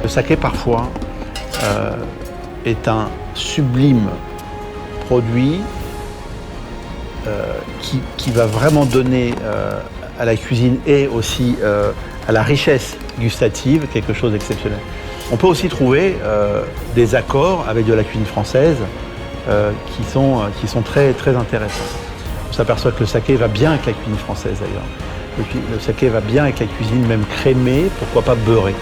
Le saké, parfois, est un sublime produit qui va vraiment donner à la cuisine et aussi à la richesse gustative quelque chose d'exceptionnel. On peut aussi trouver des accords avec de la cuisine française qui sont très, très intéressants. On s'aperçoit que le saké va bien avec la cuisine française d'ailleurs. Le saké va bien avec la cuisine même crémée, pourquoi pas beurrée.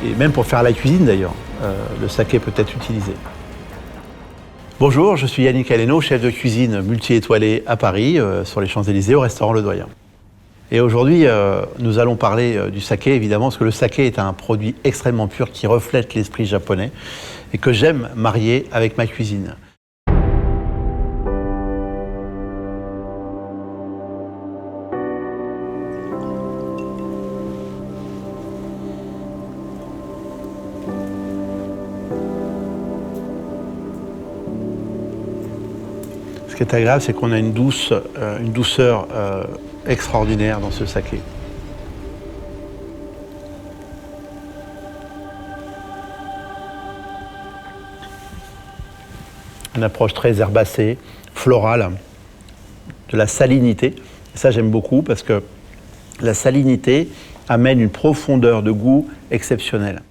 Et même pour faire la cuisine d'ailleurs, le saké peut être utilisé. Bonjour, je suis Yannick Aleno, chef de cuisine multi-étoilé à Paris, sur les Champs-Élysées, au restaurant Le Doyen. Et aujourd'hui, nous allons parler du saké, évidemment, parce que le saké est un produit extrêmement pur qui reflète l'esprit japonais et que j'aime marier avec ma cuisine. Ce qui est agréable, c'est qu'on a une douceur extraordinaire dans ce saké. Une approche très herbacée, florale, de la salinité. Et ça, j'aime beaucoup parce que la salinité amène une profondeur de goût exceptionnelle.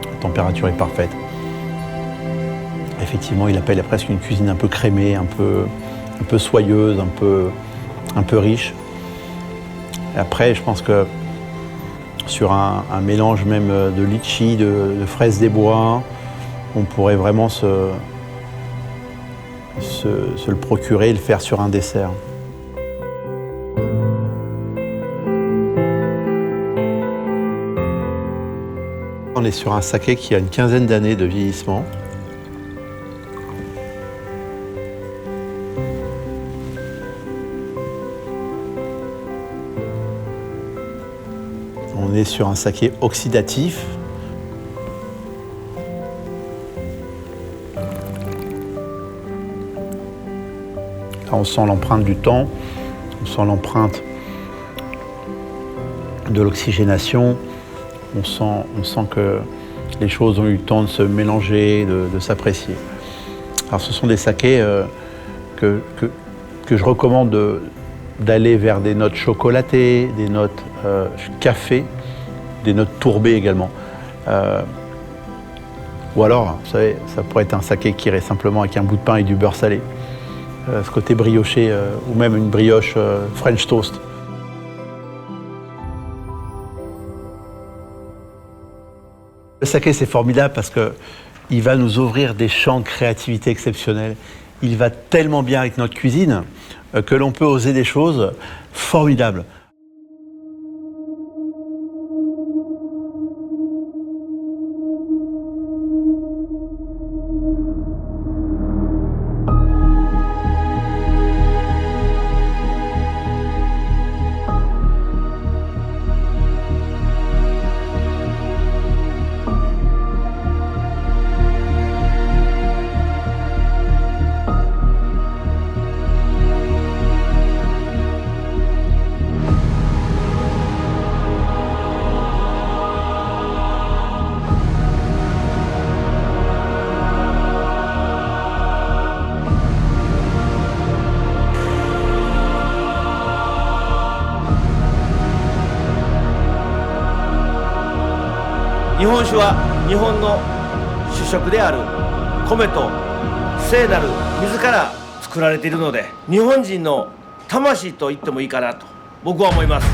La température est parfaite. Effectivement, il appelle presque une cuisine un peu crémée, un peu soyeuse, un peu riche. Et après, je pense que sur un mélange même de litchi, de fraises des bois, on pourrait vraiment se le procurer et le faire sur un dessert. On est sur un saké qui a une quinzaine d'années de vieillissement. On est sur un saké oxydatif. Là, on sent l'empreinte du temps, on sent l'empreinte de l'oxygénation. On sent que les choses ont eu le temps de se mélanger, de s'apprécier. Alors ce sont des sakés que je recommande d'aller vers des notes chocolatées, des notes café, des notes tourbées également. Ou alors, vous savez, ça pourrait être un saké qui irait simplement avec un bout de pain et du beurre salé. Ce côté brioché, ou même une brioche French toast. Le saké, c'est formidable parce qu'il va nous ouvrir des champs de créativité exceptionnels. Il va tellement bien avec notre cuisine que l'on peut oser des choses formidables.日本酒は日本の主食である米と聖なる水から作られているので、日本人の魂と言ってもいいかなと僕は思います。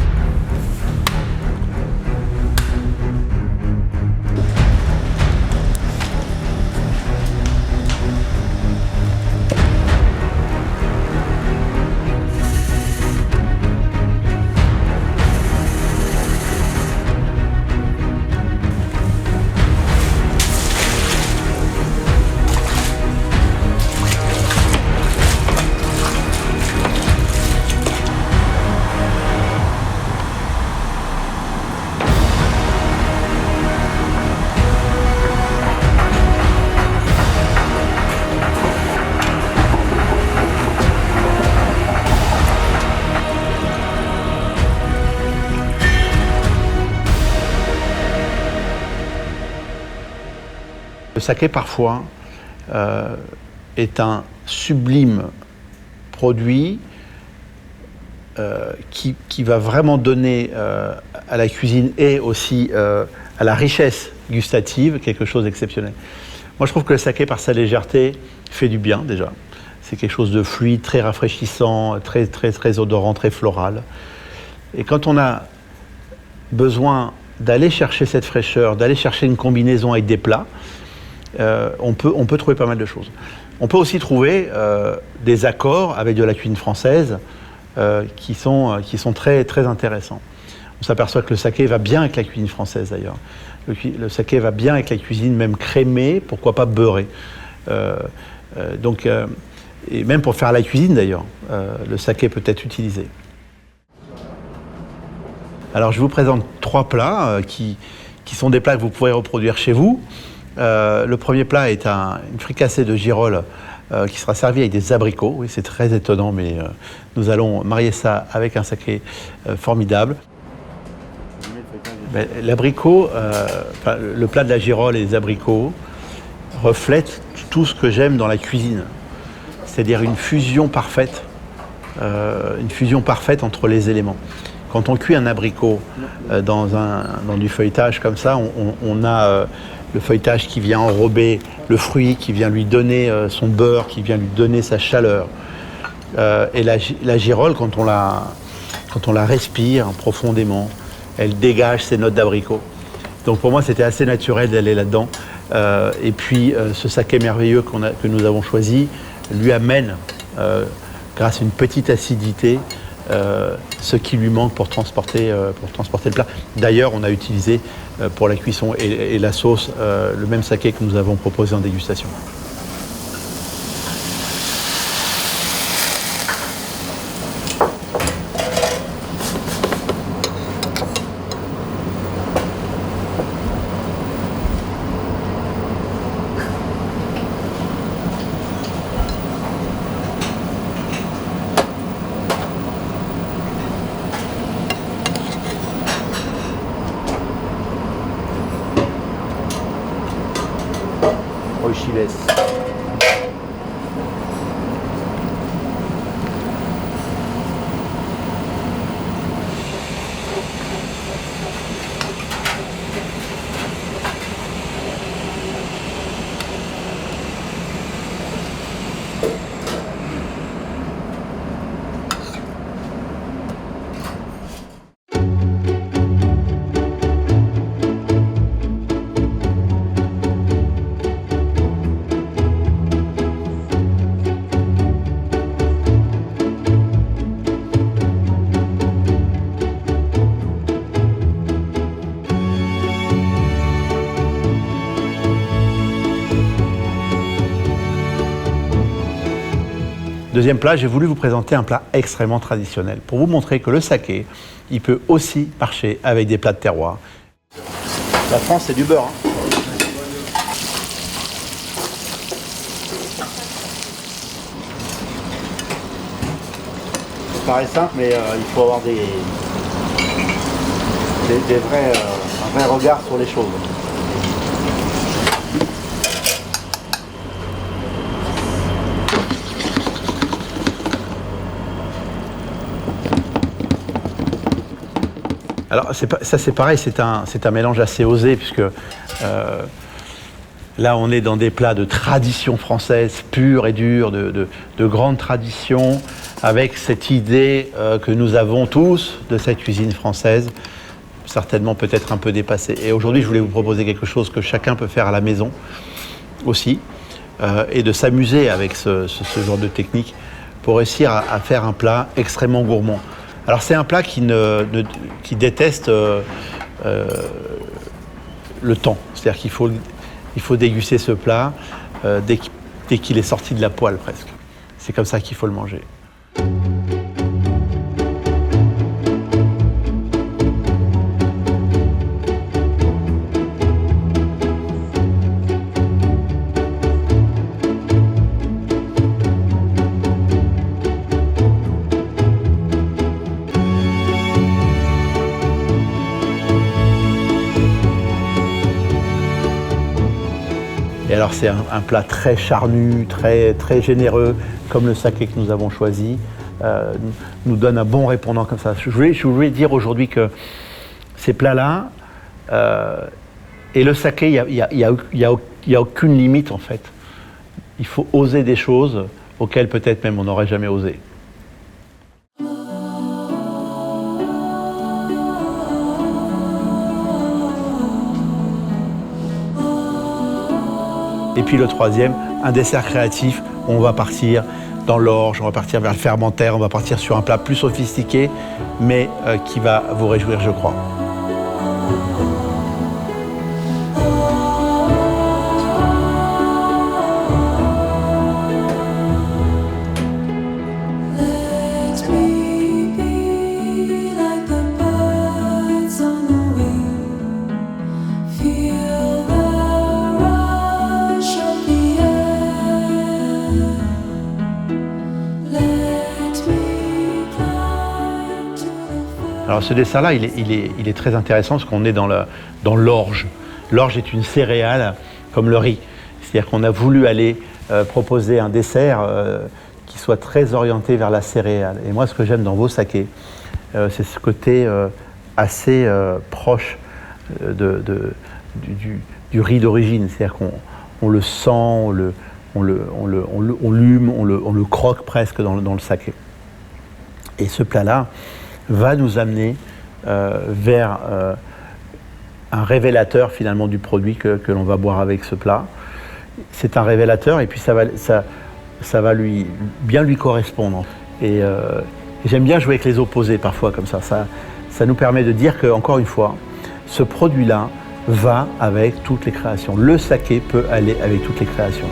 Le saké, parfois, est un sublime produit qui va vraiment donner à la cuisine et aussi à la richesse gustative quelque chose d'exceptionnel. Moi, je trouve que le saké, par sa légèreté, fait du bien déjà. C'est quelque chose de fluide, très rafraîchissant, très odorant, très floral. Et quand on a besoin d'aller chercher cette fraîcheur, d'aller chercher une combinaison avec des plats, on peut trouver pas mal de choses. On peut aussi trouver des accords avec de la cuisine française qui sont très intéressants. On s'aperçoit que le saké va bien avec la cuisine française d'ailleurs. Le saké va bien avec la cuisine même crémée, pourquoi pas beurrée. Et même pour faire la cuisine d'ailleurs, le saké peut être utilisé. Alors je vous présente 3 plats qui sont des plats que vous pourrez reproduire chez vous. Le premier plat est une fricassée de girolles qui sera servie avec des abricots. Oui, c'est très étonnant, mais nous allons marier ça avec un saké formidable. L'abricot, le plat de la girole et les abricots reflètent tout ce que j'aime dans la cuisine. C'est-à-dire une fusion parfaite entre les éléments. Quand on cuit un abricot dans du feuilletage comme ça, on a le feuilletage qui vient enrober le fruit, qui vient lui donner son beurre, qui vient lui donner sa chaleur. Et la girole, quand on la respire profondément, elle dégage ses notes d'abricot. Donc pour moi, c'était assez naturel d'aller là-dedans. Et puis ce saké merveilleux que nous avons choisi lui amène, grâce à une petite acidité, ce qui lui manque pour transporter le plat. D'ailleurs, on a utilisé pour la cuisson et la sauce le même saké que nous avons proposé en dégustation. Oishii. Deuxième plat, j'ai voulu vous présenter un plat extrêmement traditionnel pour vous montrer que le saké, il peut aussi marcher avec des plats de terroir. La France, c'est du beurre. Ça paraît simple, mais il faut avoir un vrai regard sur les choses. Alors ça c'est pareil, c'est un mélange assez osé puisque là on est dans des plats de tradition française pure et dure, de grande tradition, avec cette idée que nous avons tous de cette cuisine française, certainement peut-être un peu dépassée. Et aujourd'hui je voulais vous proposer quelque chose que chacun peut faire à la maison aussi, et de s'amuser avec ce genre de technique pour réussir à faire un plat extrêmement gourmand. Alors c'est un plat qui déteste le temps. C'est-à-dire qu'il faut déguster ce plat dès qu'il est sorti de la poêle presque. C'est comme ça qu'il faut le manger. Et alors c'est un plat très charnu, très, très généreux, comme le saké que nous avons choisi, nous donne un bon répondant comme ça. Je voulais dire aujourd'hui que ces plats-là, et le saké, il y a aucune limite en fait. Il faut oser des choses auxquelles peut-être même on n'aurait jamais osé. Et puis le troisième, un dessert créatif, on va partir dans l'orge, on va partir vers le fermentaire, on va partir sur un plat plus sophistiqué, mais qui va vous réjouir, je crois. Alors ce dessert-là, il est très intéressant parce qu'on est dans l'orge. L'orge est une céréale comme le riz. C'est-à-dire qu'on a voulu aller proposer un dessert qui soit très orienté vers la céréale. Et moi, ce que j'aime dans vos sakés, c'est ce côté assez proche du riz d'origine. C'est-à-dire qu'on le sent, on l'hume, on le croque presque dans le saké. Et ce plat-là va nous amener vers un révélateur finalement du produit que l'on va boire avec ce plat. C'est un révélateur et puis ça va bien lui correspondre. Et j'aime bien jouer avec les opposés parfois comme ça. Ça nous permet de dire que, encore une fois, ce produit-là va avec toutes les créations. Le saké peut aller avec toutes les créations.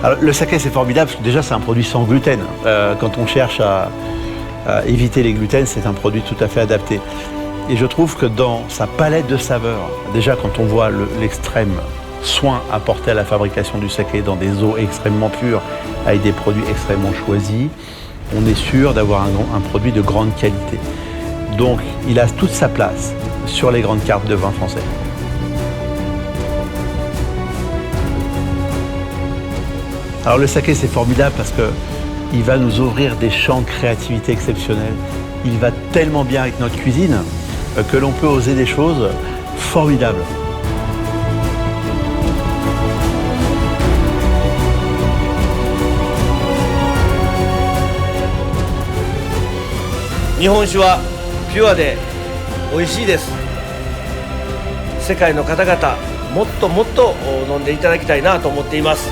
Alors, le saké, c'est formidable parce que déjà c'est un produit sans gluten. Quand on cherche à éviter les gluten, c'est un produit tout à fait adapté. Et je trouve que dans sa palette de saveurs, déjà quand on voit l'extrême soin apporté à la fabrication du saké dans des eaux extrêmement pures, avec des produits extrêmement choisis, on est sûr d'avoir un produit de grande qualité. Donc il a toute sa place sur les grandes cartes de vin français. Alors le saké, c'est formidable parce qu'il va nous ouvrir des champs de créativité exceptionnels. Il va tellement bien avec notre cuisine que l'on peut oser des choses formidables. Nihonshu wa pure de oishii desu. 世界の方々、もっともっと飲んでいただきたいなと思っています。